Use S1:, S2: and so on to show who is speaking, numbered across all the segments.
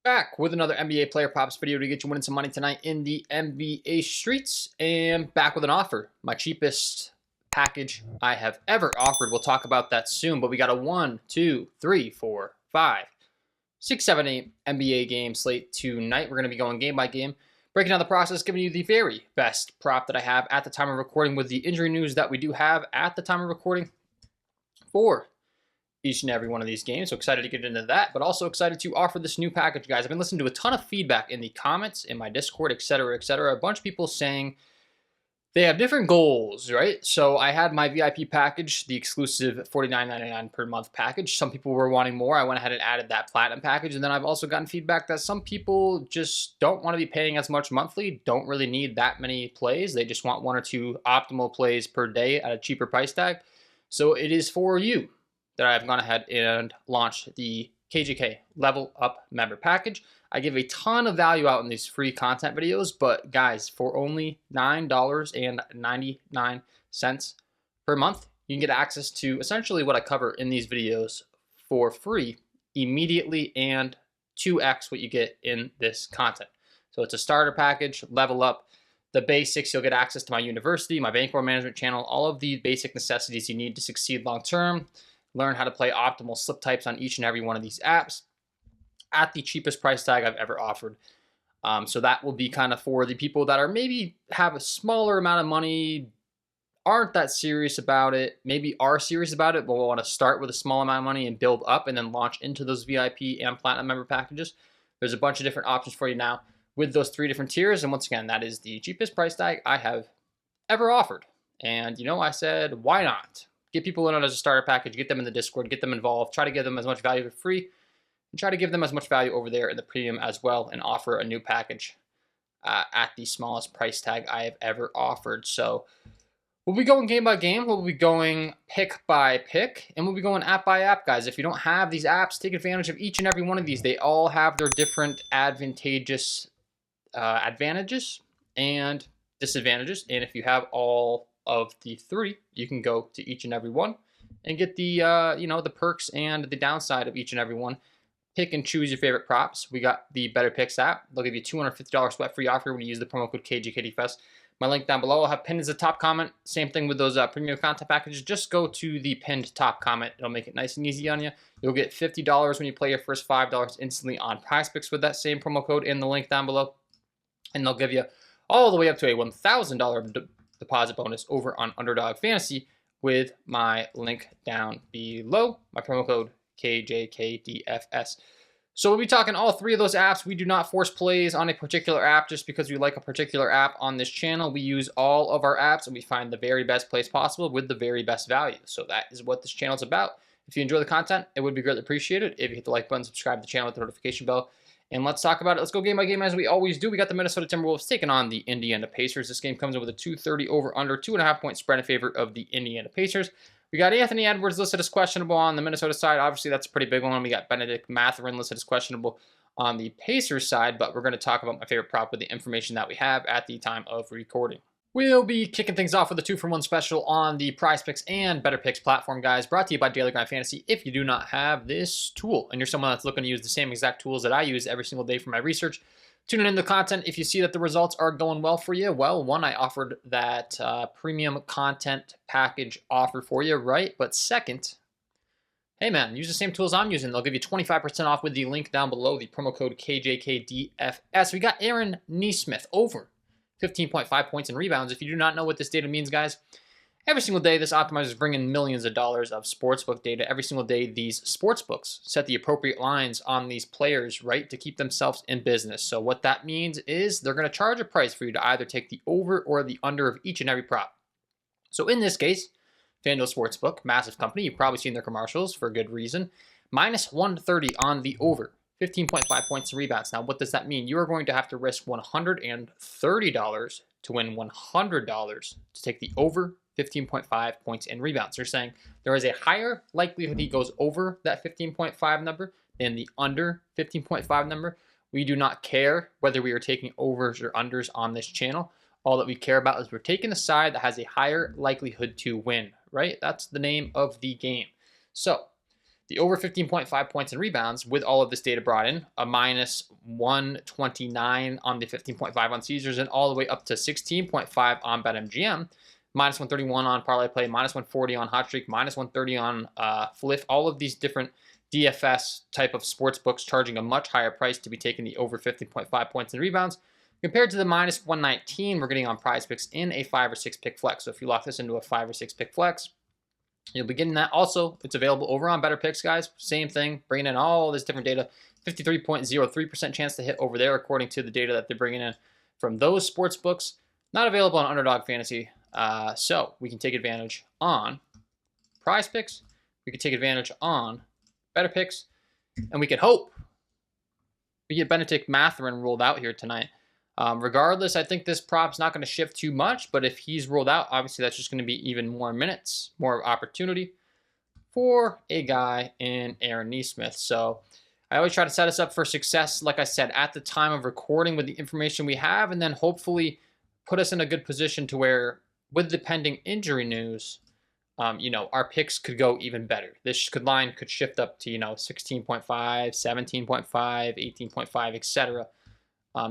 S1: Back with another NBA player props video to get you winning some money tonight in the NBA streets, and back with an offer. My cheapest package I have ever offered. We'll talk about that soon, but we got a 1, 2, 3, 4, 5, 6, 7, 8 NBA game slate tonight. We're going to be going game by game, breaking down the process, giving you the very best prop that I have at the time of recording with the injury news that we do have at the time of recording for each and every one of these games. So excited to get into that, but also excited to offer this new package, guys. I've been listening to a ton of feedback in the comments, in my Discord, etc., etc. A bunch of people saying they have different goals, right? So I had my VIP package, the exclusive $49.99 per month package. Some people were wanting more. I went ahead and added that platinum package. And then I've also gotten feedback that some people just don't want to be paying as much monthly, don't really need that many plays. They just want 1 or 2 optimal plays per day at a cheaper price tag. So it is for you that I've gone ahead and launched the KJK Level Up Member Package. I give a ton of value out in these free content videos, but guys, for only $9.99 per month, you can get access to essentially what I cover in these videos for free immediately and 2x what you get in this content. So it's a starter package, level up. The basics, you'll get access to my university, my bankroll management channel, all of the basic necessities you need to succeed long term. Learn how to play optimal slip types on each and every one of these apps at the cheapest price tag I've ever offered. So that will be kind of for the people that are maybe have a smaller amount of money, aren't that serious about it, maybe are serious about it, but will want to start with a small amount of money and build up and then launch into those VIP and platinum member packages. There's a bunch of different options for you now with those 3 different tiers. And once again, that is the cheapest price tag I have ever offered. And I said, why not? Get people in on as a starter package, get them in the Discord, get them involved, try to give them as much value for free, and try to give them as much value over there in the premium as well, and offer a new package at the smallest price tag I have ever offered. So we'll be going game by game, we'll be going pick by pick, and we'll be going app by app, guys. If you don't have these apps, take advantage of each and every one of these. They all have their different advantages and disadvantages, and if you have all of the 3, you can go to each and every one and get the the perks and the downside of each and every one. Pick and choose your favorite props. We got the Betr app. They'll give you $250 sweat free offer when you use the promo code KJKDFest. My link down below, I'll have pinned as a top comment. Same thing with those premium content packages. Just go to the pinned top comment. It'll make it nice and easy on you. You'll get $50 when you play your first $5 instantly on Prizepicks with that same promo code in the link down below. And they'll give you all the way up to a $1,000 deposit bonus over on Underdog Fantasy with my link down below, my promo code KJKDFS. So we'll be talking all 3 of those apps. We do not force plays on a particular app just because we like a particular app on this channel. We use all of our apps and we find the very best plays possible with the very best value. So that is what this channel is about. If you enjoy the content, it would be greatly appreciated if you hit the like button, subscribe to the channel with the notification bell. And let's talk about it. Let's go game by game as we always do. We got the Minnesota Timberwolves taking on the Indiana Pacers. This game comes in with a 230 over under, 2.5 point spread in favor of the Indiana Pacers. We got Anthony Edwards listed as questionable on the Minnesota side. Obviously, that's a pretty big one. We got Benedict Mathurin listed as questionable on the Pacers side, but we're going to talk about my favorite prop with the information that we have at the time of recording. We'll be kicking things off with a 2-for-1 special on the Prizepicks and Betr platform, guys. Brought to you by Daily Grind Fantasy. If you do not have this tool and you're someone that's looking to use the same exact tools that I use every single day for my research, tuning in the content. If you see that the results are going well for you, well, one, I offered that premium content package offer for you, right? But second, hey man, use the same tools I'm using. They'll give you 25% off with the link down below, the promo code KJKDFS. We got Aaron Nesmith over 15.5 points and rebounds. If you do not know what this data means, guys, every single day this optimizer is bringing millions of dollars of sportsbook data. Every single day these sportsbooks set the appropriate lines on these players, right, to keep themselves in business. So what that means is they're going to charge a price for you to either take the over or the under of each and every prop. So in this case, FanDuel Sportsbook, massive company, you've probably seen their commercials for good reason, minus 130 on the over. 15.5 points and rebounds. Now, what does that mean? You are going to have to risk $130 to win $100 to take the over 15.5 points and rebounds. They're saying there is a higher likelihood he goes over that 15.5 number than the under 15.5 number. We do not care whether we are taking overs or unders on this channel. All that we care about is we're taking a side that has a higher likelihood to win, right? That's the name of the game. So The over 15.5 points and rebounds with all of this data brought in, a minus 129 on the 15.5 on Caesars and all the way up to 16.5 on BetMGM, minus 131 on Parlay Play, minus 140 on Hot Streak, minus 130 on Fliff. All of these different DFS type of sports books charging a much higher price to be taking the over 15.5 points and rebounds compared to the minus 119 we're getting on Prizepicks in a 5 or 6 pick flex. So if you lock this into a 5 or 6 pick flex, you'll be getting that. Also, it's available over on Betr, guys. Same thing, bringing in all this different data. 53.03% chance to hit over there, according to the data that they're bringing in from those sports books. Not available on Underdog Fantasy. So we can take advantage on Prizepicks. We can take advantage on Betr, and we can hope we get Benedict Mathurin ruled out here tonight. Regardless, I think this prop's not going to shift too much, but if he's ruled out, obviously that's just going to be even more minutes, more opportunity for a guy in Aaron Nesmith. So I always try to set us up for success, like I said, at the time of recording with the information we have, and then hopefully put us in a good position to where, with the pending injury news, our picks could go even better. This line could shift up to, 16.5, 17.5, 18.5, etc.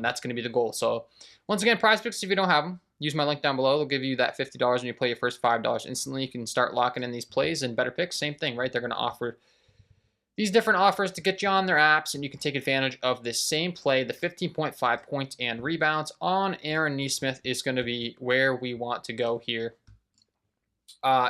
S1: That's going to be the goal. So once again, Prizepicks, if you don't have them, use my link down below. They'll give you that $50 when you play your first $5 instantly. You can start locking in these plays, and Betr, same thing, right? They're going to offer these different offers to get you on their apps, and you can take advantage of this same play. The 15.5 points and rebounds on Aaron Nesmith is going to be where we want to go here.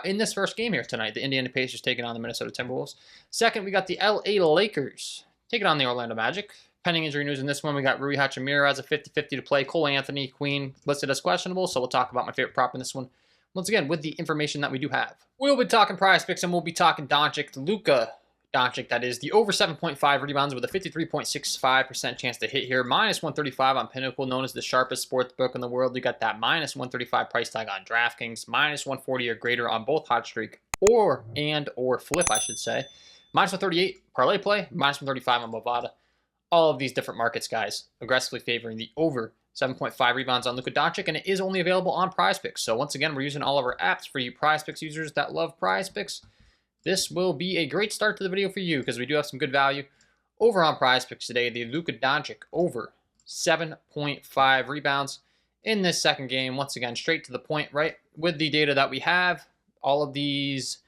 S1: In this first game here tonight, the Indiana Pacers taking on the Minnesota Timberwolves. Second, we got the LA Lakers taking on the Orlando Magic. Pending injury news in this one, we got Rui Hachimura as a 50-50 to play. Cole Anthony, Queen, listed as questionable, so we'll talk about my favorite prop in this one. Once again, with the information that we do have. We'll be talking Prizepicks, and we'll be talking Doncic, Luka Doncic, that is, the over 7.5 rebounds with a 53.65% chance to hit here. Minus 135 on Pinnacle, known as the sharpest sports book in the world. You got that minus 135 price tag on DraftKings, minus 140 or greater on both Hot Streak or Flip, I should say. Minus 138 Parlay Play, minus 135 on Bovada. All of these different markets, guys, aggressively favoring the over 7.5 rebounds on Luka Doncic, and it is only available on Prizepicks. So once again, we're using all of our apps for you Prizepicks users that love Prizepicks. This will be a great start to the video for you because we do have some good value over on Prizepicks today. The Luka Doncic over 7.5 rebounds in this second game. Once again, straight to the point, right? With the data that we have, all of these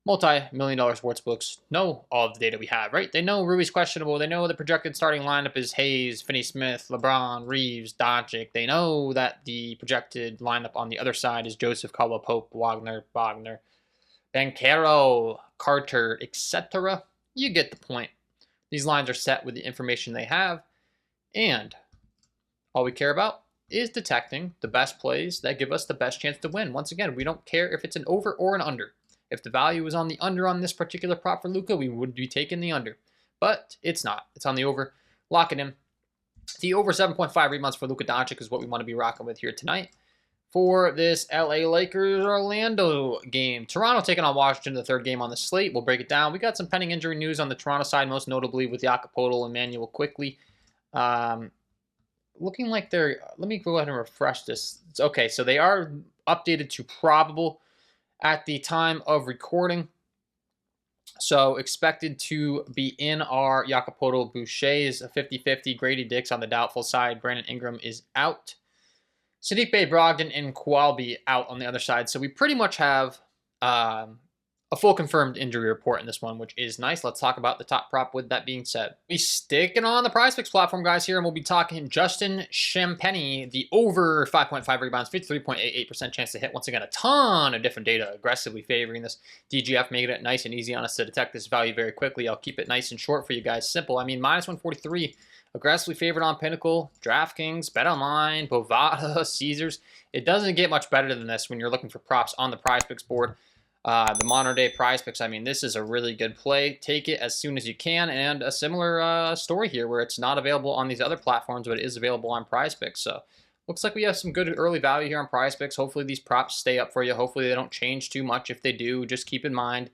S1: multi-million-dollar sports books know all of the data we have, right? They know Rui's questionable. They know the projected starting lineup is Hayes, Finney-Smith, LeBron, Reeves, Doncic. They know that the projected lineup on the other side is Joseph, Caldwell-Pope, Wagner, Banchero, Carter, etc. You get the point. These lines are set with the information they have, and all we care about is detecting the best plays that give us the best chance to win. Once again, we don't care if it's an over or an under. If the value is on the under on this particular prop for Luka, we would be taking the under. But it's not. It's on the over. Lock it in. The over 7.5 rebounds for Luka Doncic is what we want to be rocking with here tonight for this LA Lakers-Orlando game. Toronto taking on Washington, the third game on the slate. We'll break it down. We got some pending injury news on the Toronto side, most notably with Jakob Poeltl and Emmanuel Quickly. Looking like they're... Let me go ahead and refresh this. Okay, so they are updated to probable at the time of recording. So expected to be in our Jakob Poeltl. Boucher is a 50-50. Grady Dix on the doubtful side. Brandon Ingram is out. Sadiq Bey, Brogdon, and Kowalby out on the other side. So we pretty much have a full confirmed injury report in this one, which is nice. Let's talk about the top prop with that being said. We sticking on the Prizepicks platform, guys, here, and we'll be talking Justin Champagnie, the over 5.5 rebounds, 53.88% chance to hit. Once again, a ton of different data aggressively favoring this. DGF making it nice and easy on us to detect this value very quickly. I'll keep it nice and short for you guys. Simple. I mean, minus 143, aggressively favored on Pinnacle, DraftKings, BetOnline, Bovada, Caesars. It doesn't get much better than this when you're looking for props on the Prizepicks board. The modern day Prizepicks, I mean, this is a really good play. Take it as soon as you can, and a similar story here where it's not available on these other platforms, but it is available on Prizepicks. So looks like we have some good early value here on Prizepicks. Hopefully these props stay up for you. Hopefully they don't change too much. If they do, just keep in mind,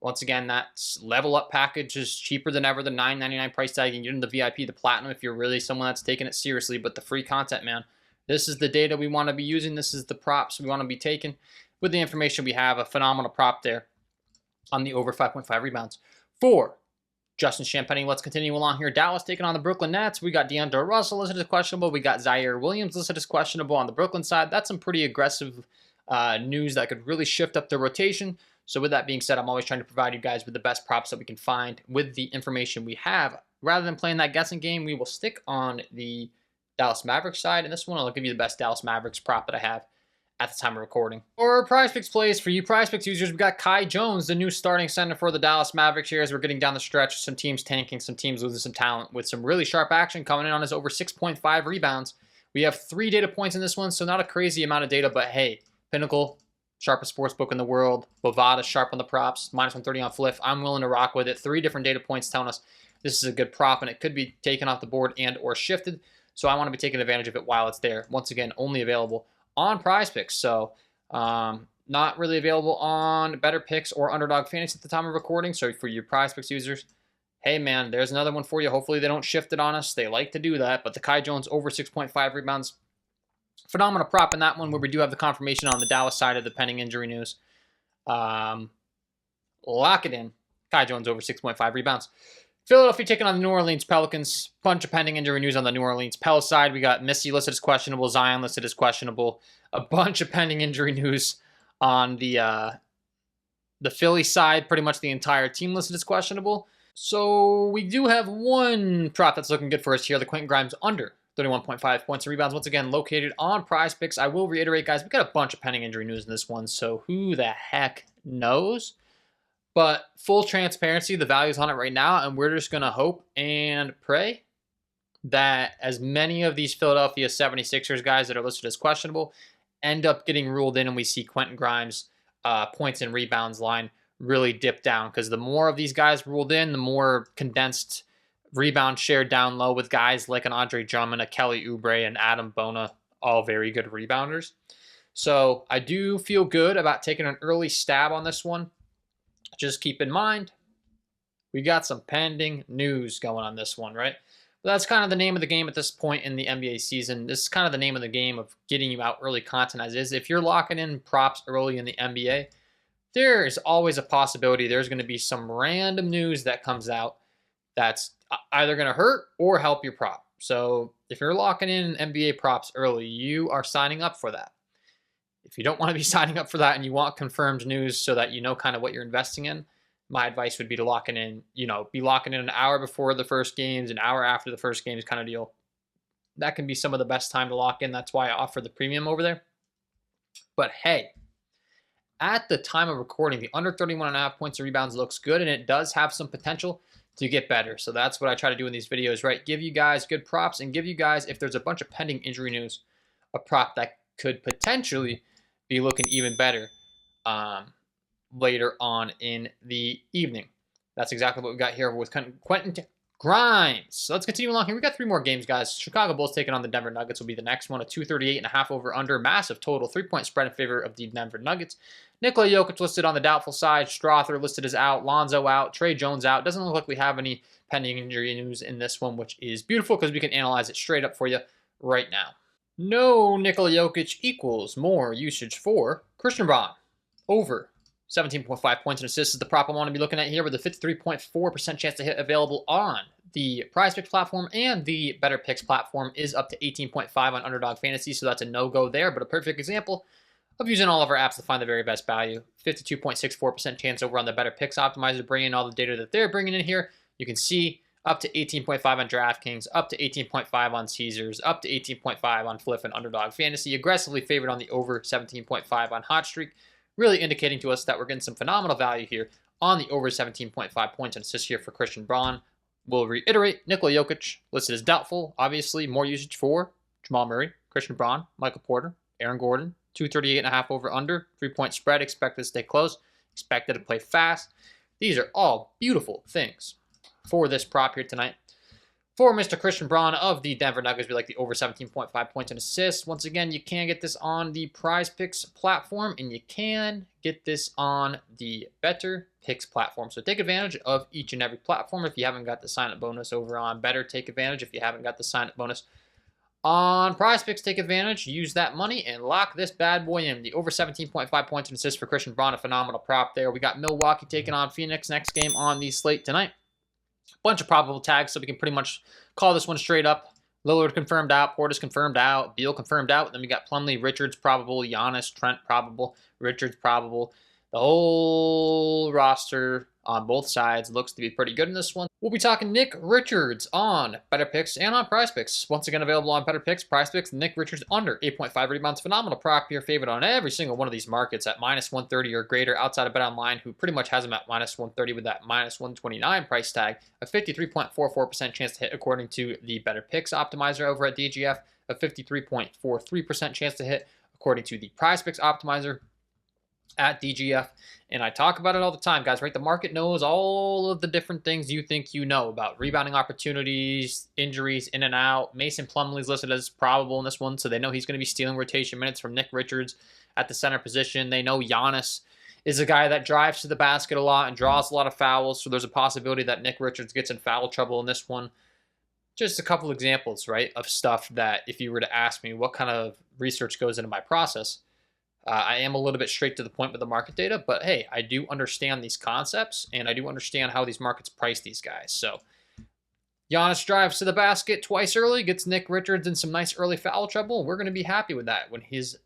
S1: once again, that level up package is cheaper than ever. The $9.99 price tag, you can get into the VIP, the Platinum, if you're really someone that's taking it seriously. But the free content, man, this is the data we want to be using. This is the props we want to be taking. With the information we have, a phenomenal prop there on the over 5.5 rebounds for Justin Champagny. Let's continue along here. Dallas taking on the Brooklyn Nets. We got D'Angelo Russell listed as questionable. We got Zaire Williams listed as questionable on the Brooklyn side. That's some pretty aggressive news that could really shift up the rotation. So with that being said, I'm always trying to provide you guys with the best props that we can find with the information we have. Rather than playing that guessing game, we will stick on the Dallas Mavericks side. And this one, I'll give you the best Dallas Mavericks prop that I have at the time of recording. For Prizepicks plays, for you Prizepicks users, we got Kai Jones, the new starting center for the Dallas Mavericks here as we're getting down the stretch. Some teams tanking, some teams losing some talent with some really sharp action coming in on his over 6.5 rebounds. We have 3 data points in this one, so not a crazy amount of data, but hey, Pinnacle, sharpest sportsbook in the world. Bovada, sharp on the props, minus 130 on Fliff. I'm willing to rock with it. 3 different data points telling us this is a good prop, and it could be taken off the board and or shifted. So I want to be taking advantage of it while it's there. Once again, only available on Prizepicks. So not really available on Betr Picks or Underdog Fantasy at the time of recording. So for your Prizepicks users, hey man, there's another one for you. Hopefully they don't shift it on us. They like to do that. But the Kai Jones over 6.5 rebounds, phenomenal prop in that one, where we do have the confirmation on the Dallas side of the pending injury news. Lock it in. Kai Jones over 6.5 rebounds. Philadelphia taking on the New Orleans Pelicans. Bunch of pending injury news on the New Orleans Pel side. We got Missy listed as questionable, Zion listed as questionable. A bunch of pending injury news on the Philly side. Pretty much the entire team listed as questionable. So we do have one prop that's looking good for us here. The Quentin Grimes under 31.5 points and rebounds. Once again, located on Prizepicks. I will reiterate, guys, we've got a bunch of pending injury news in this one, so who the heck knows? But full transparency, the value's on it right now, and we're just going to hope and pray that as many of these Philadelphia 76ers guys that are listed as questionable end up getting ruled in, and we see Quentin Grimes' points and rebounds line really dip down. Because the more of these guys ruled in, the more condensed rebound share down low with guys like an Andre Drummond, a Kelly Oubre, and Adam Bona, all very good rebounders. So I do feel good about taking an early stab on this one. Just keep in mind, we got some pending news going on this one, right? But that's kind of the name of the game at this point in the NBA season. This is kind of the name of the game of getting you out early content as is. If you're locking in props early in the NBA, there is always a possibility there's going to be some random news that comes out that's either going to hurt or help your prop. So if you're locking in NBA props early, you are signing up for that. If you don't want to be signing up for that and you want confirmed news so that you know kind of what you're investing in, my advice would be to lock it in, be locking in an hour before the first games, an hour after the first games kind of deal. That can be some of the best time to lock in. That's why I offer the premium over there. But hey, at the time of recording, the under 31.5 points and rebounds looks good, and it does have some potential to get better. So that's what I try to do in these videos, right? Give you guys good props and give you guys, if there's a bunch of pending injury news, a prop that could potentially be looking even better later on in the evening. That's exactly what we got here with Quentin Grimes. So let's continue along here. We got 3 more games, guys. Chicago Bulls taking on the Denver Nuggets will be the next one. A 238.5 over under. Massive total. 3-point spread in favor of the Denver Nuggets. Nikola Jokic listed on the doubtful side. Strother listed as out. Lonzo out. Trey Jones out. Doesn't look like we have any pending injury news in this one, which is beautiful because we can analyze it straight up for you right now. No Nikola Jokic equals more usage for Christian Braun. Over 17.5 points and assists is the prop I want to be looking at here with a 53.4% chance to hit available on the Prizepicks platform, and the Betr Picks platform is up to 18.5 on Underdog Fantasy, so that's a no-go there, but a perfect example of using all of our apps to find the very best value. 52.64% chance over on the Betr Picks optimizer, bringing in all the data that they're bringing in here. You can see up to 18.5 on DraftKings, up to 18.5 on Caesars, up to 18.5 on Fliff and Underdog Fantasy. Aggressively favored on the over 17.5 on Hot Streak, really indicating to us that we're getting some phenomenal value here on the over 17.5 points and assists here for Christian Braun. We'll reiterate, Nikola Jokic listed as doubtful. Obviously, more usage for Jamal Murray, Christian Braun, Michael Porter, Aaron Gordon. 238.5 over under. 3-point spread, expected to stay close. Expected to play fast. These are all beautiful things for this prop here tonight. For Mr. Christian Braun of the Denver Nuggets, we like the over 17.5 points and assists. Once again, you can get this on the Prizepicks platform, and you can get this on the Betr Picks platform. So take advantage of each and every platform. If you haven't got the sign-up bonus over on Betr, take advantage. If you haven't got the sign-up bonus On Prizepicks, take advantage, use that money, and lock this bad boy in. The over 17.5 points and assists for Christian Braun, a phenomenal prop there. We got Milwaukee taking on Phoenix next game on the slate tonight. Bunch of probable tags, so we can pretty much call this one straight up. Lillard confirmed out, Portis confirmed out, Beal confirmed out. Then we got Plumlee, Richards probable, Giannis, Trent probable, Richards probable. The whole roster on both sides looks to be pretty good in this one. We'll be talking Nick Richards on Betr and on Prizepicks. Once again, available on Betr, Prizepicks. Nick Richards under 8.5 rebounds. Phenomenal prop here, favorite on every single one of these markets at minus 130 or greater outside of BetOnline, who pretty much has him at minus 130 with that minus 129 price tag. A 53.44% chance to hit according to the Betr optimizer over at DGF. A 53.43% chance to hit according to the Prizepicks optimizer at DGF. And I talk about it all the time, guys, right? The market knows all of the different things you think you know about rebounding opportunities, injuries, in and out. Mason Plumlee's listed as probable in this one, so they know he's going to be stealing rotation minutes from Nick Richards at the center position. They know Giannis is a guy that drives to the basket a lot and draws a lot of fouls, so there's a possibility that Nick Richards gets in foul trouble in this one. Just a couple examples, right, of stuff that if you were to ask me what kind of research goes into my process, I am a little bit straight to the point with the market data, but hey, I do understand these concepts, and I do understand how these markets price these guys. So Giannis drives to the basket twice early, gets Nick Richards in some nice early foul trouble. We're going to be happy with that when his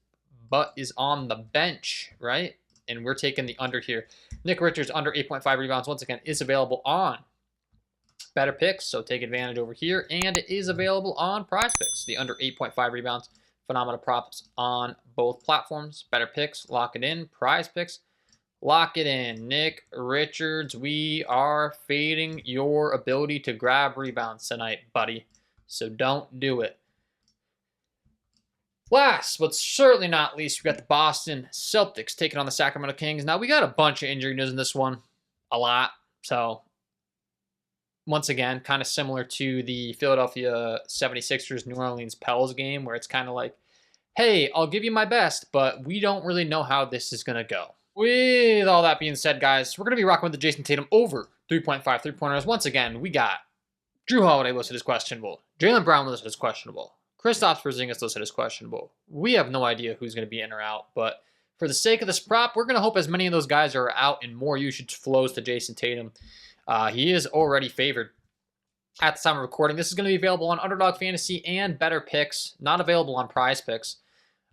S1: butt is on the bench, right? And we're taking the under here. Nick Richards under 8.5 rebounds, once again, is available on Betr, so take advantage over here. And it is available on Prizepicks, the under 8.5 rebounds. Phenomenal props on both platforms. Betr, lock it in. Prizepicks, lock it in. Nick Richards, we are fading your ability to grab rebounds tonight, buddy. So don't do it. Last, but certainly not least, we got the Boston Celtics taking on the Sacramento Kings. Now, we got a bunch of injury news in this one. A lot. So, once again, kind of similar to the Philadelphia 76ers New Orleans Pels game, where it's kind of like, hey, I'll give you my best, but we don't really know how this is going to go. With all that being said, guys, we're going to be rocking with the Jason Tatum over 3.5 three-pointers. Once again, we got Jrue Holiday listed as questionable, Jaylen Brown listed as questionable, Kristaps Porzingis listed as questionable. We have no idea who's going to be in or out, but for the sake of this prop, we're going to hope as many of those guys are out and more usage flows to Jason Tatum. He is already favored at the time of recording. This is going to be available on Underdog Fantasy and Betr, not available on Prizepicks.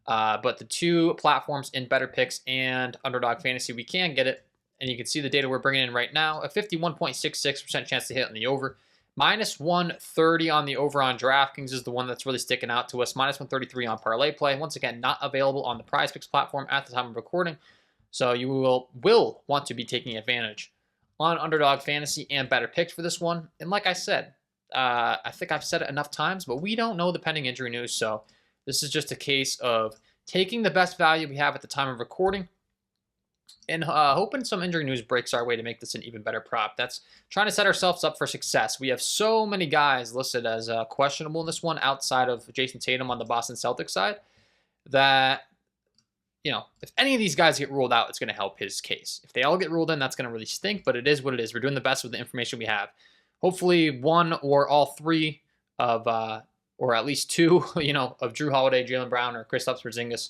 S1: But the two platforms in Betr and Underdog Fantasy, we can get it. And you can see the data we're bringing in right now. A 51.66% chance to hit on the over. Minus 130 on the over on DraftKings is the one that's really sticking out to us. Minus 133 on Parlay Play. Once again, not available on the Prizepicks platform at the time of recording. So you will want to be taking advantage on Underdog Fantasy and Betr for this one. And like I said, I think I've said it enough times, but we don't know the pending injury news. So this is just a case of taking the best value we have at the time of recording and hoping some injury news breaks our way to make this an even better prop. That's trying to set ourselves up for success. We have so many guys listed as questionable in this one outside of Jason Tatum on the Boston Celtics side that, you know, if any of these guys get ruled out, it's going to help his case. If they all get ruled in, that's going to really stink, but it is what it is. We're doing the best with the information we have. Hopefully one or all three of, or at least two, you know, of Jrue Holiday, Jaylen Brown, or Kristaps Porzingis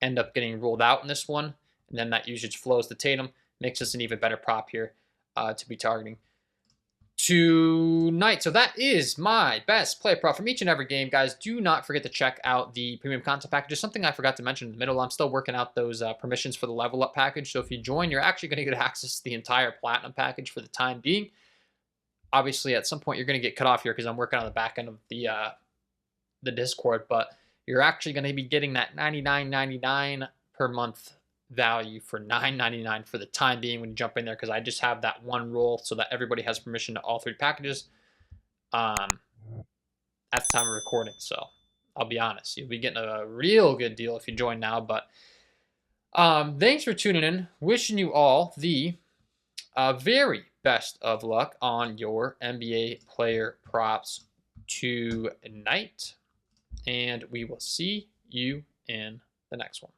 S1: end up getting ruled out in this one. And then that usage flows to Tatum, makes us an even better prop here to be targeting tonight. So that is my best play prop from each and every game, guys. Do not forget to check out the premium content package. Something I forgot to mention in the middle. I'm still working out those permissions for the level up package. So if you join, you're actually going to get access to the entire platinum package for the time being. Obviously, at some point, you're going to get cut off here because I'm working on the back end of the Discord, but you're actually going to be getting that $99.99 per month value for $9.99 for the time being when you jump in there, because I just have that one rule so that everybody has permission to all three packages at the time of recording. So I'll be honest, you'll be getting a real good deal if you join now. But thanks for tuning in. Wishing you all the very best of luck on your NBA player props tonight, and we will see you in the next one.